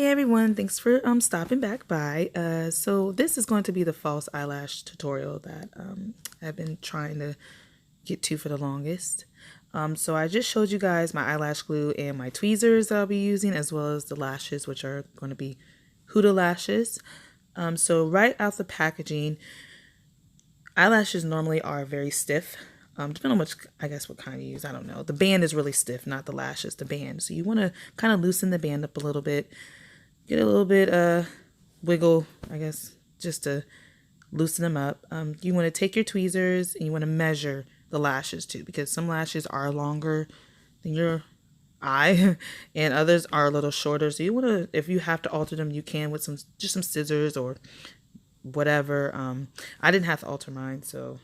everyone, thanks for stopping back by. So this is going to be the false eyelash tutorial that I've been trying to get to for the longest. So I just showed you guys my eyelash glue and my tweezers that I'll be using, as well as the lashes, which are going to be Huda lashes. So right out the packaging, eyelashes normally are very stiff. Depending on which, I guess, what kind you use, I don't know. The band is really stiff, not the lashes, the band. So you want to kind of loosen the band up a little bit. Get a little bit wiggle, I guess, just to loosen them up. You want to take your tweezers and you want to measure the lashes too, because some lashes are longer than your eye and others are a little shorter. So you want to, if you have to alter them, you can with just some scissors or whatever. I didn't have to alter mine, so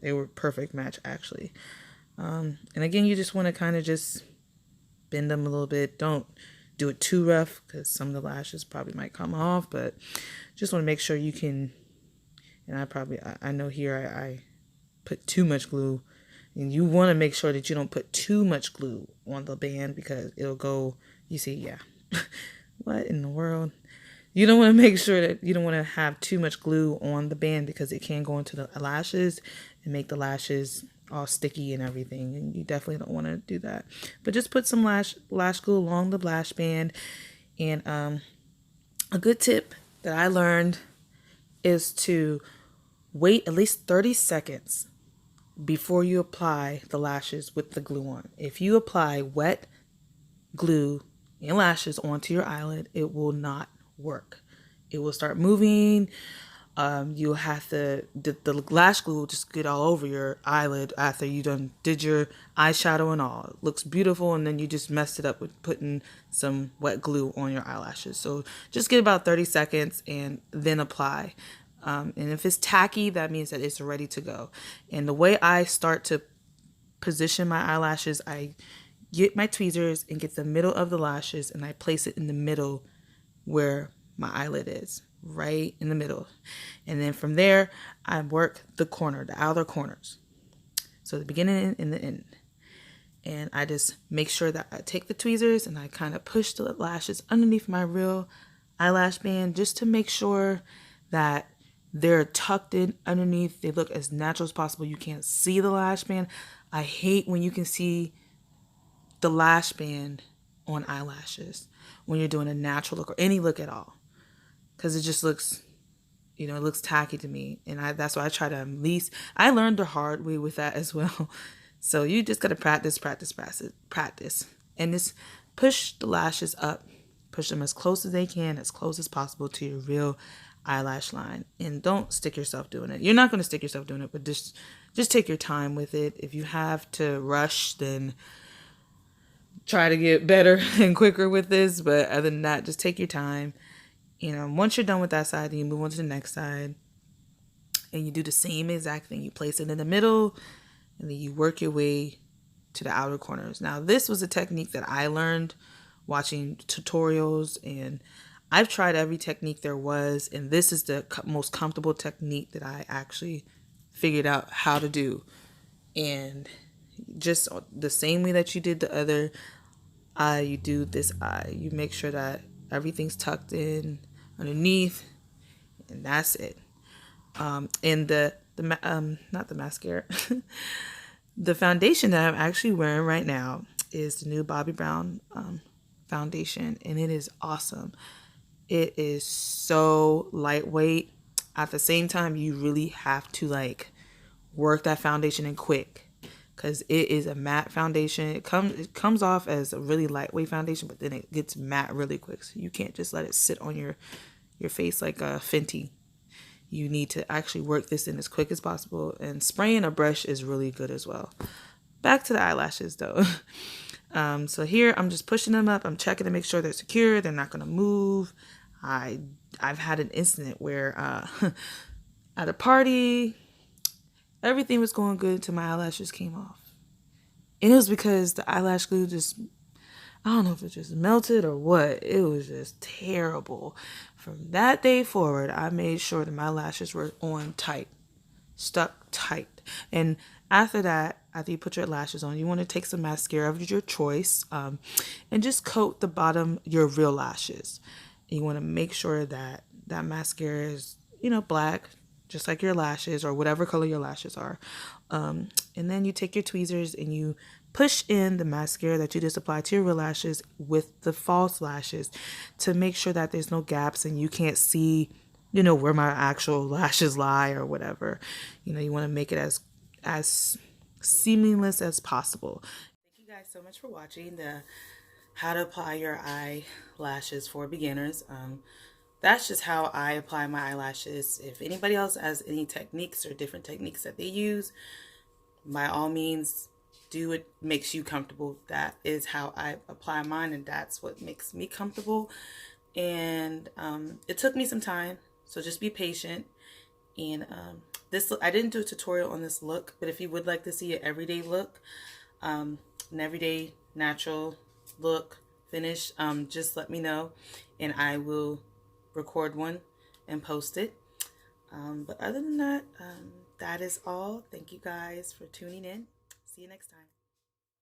they were perfect match actually. And again, you just want to kind of just bend them a little bit. Don't do it too rough because some of the lashes probably might come off, but just want to make sure you can. And I know here I put too much glue, and you want to make sure that you don't put too much glue on the band because it'll go, you see, yeah. What in the world? You don't want to make sure that you don't want to have too much glue on the band because it can go into the lashes and make the lashes all sticky and everything, and you definitely don't want to do that. But just put some lash glue along the lash band. And a good tip that I learned is to wait at least 30 seconds before you apply the lashes with the glue on. If you apply wet glue and lashes onto your eyelid, it will not work. It will start moving. You'll have to, the lash glue will just get all over your eyelid after you did your eyeshadow and all. It looks beautiful, and then you just messed it up with putting some wet glue on your eyelashes. So just get about 30 seconds and then apply. And if it's tacky, that means that it's ready to go. And the way I start to position my eyelashes, I get my tweezers and get the middle of the lashes, and I place it in the middle where my eyelid is, right in the middle. And then from there, I work the outer corners. So the beginning and the end. And I just make sure that I take the tweezers and I kind of push the lashes underneath my real eyelash band just to make sure that they're tucked in underneath. They look as natural as possible. You can't see the lash band. I hate when you can see the lash band on eyelashes when you're doing a natural look or any look at all, because it just looks, it looks tacky to me. And that's why I try to at least, I learned the hard way with that as well. So you just got to practice, and just push the lashes up, push them as close as they can, as close as possible to your real eyelash line. And don't stick yourself doing it. You're not going to stick yourself doing it, but just take your time with it. If you have to rush, then try to get better and quicker with this. But other than that, just take your time. Once you're done with that side, then you move on to the next side, and you do the same exact thing. You place it in the middle, and then you work your way to the outer corners. Now, this was a technique that I learned watching tutorials, and I've tried every technique there was, and this is the most comfortable technique that I actually figured out how to do. And just the same way that you did the other eye, you do this eye. You make sure that everything's tucked in underneath, and that's it. And not the mascara, the foundation that I'm actually wearing right now is the new Bobbi Brown foundation, and it is awesome. It is so lightweight. At the same time, you really have to work that foundation in quick, because it is a matte foundation. It comes off as a really lightweight foundation, but then it gets matte really quick. So you can't just let it sit on your face like a Fenty. You need to actually work this in as quick as possible. And spraying a brush is really good as well. Back to the eyelashes though. So here I'm just pushing them up. I'm checking to make sure they're secure. They're not going to move. I've had an incident where at a party, everything was going good until my eyelashes came off. And it was because the eyelash glue I don't know if it just melted or what. It was just terrible. From that day forward, I made sure that my lashes were on tight. stuck tight. And after that, after you put your lashes on, you want to take some mascara of your choice, and just coat the bottom, your real lashes. You want to make sure that that mascara is, you know, black, just like your lashes or whatever color your lashes are. And then you take your tweezers and you push in the mascara that you just applied to your real lashes with the false lashes to make sure that there's no gaps and you can't see, you know, where my actual lashes lie or whatever. You know, you want to make it as seamless as possible. Thank you guys so much for watching the how to apply your eyelashes for beginners. That's just how I apply my eyelashes. If anybody else has any techniques or different techniques that they use, by all means, do what makes you comfortable. That is how I apply mine, and that's what makes me comfortable. And it took me some time, so just be patient. And this, I didn't do a tutorial on this look, but if you would like to see an everyday look, an everyday natural look finish, just let me know and I will record one and post it. But other than that, that is all. Thank you guys for tuning in. See you next time.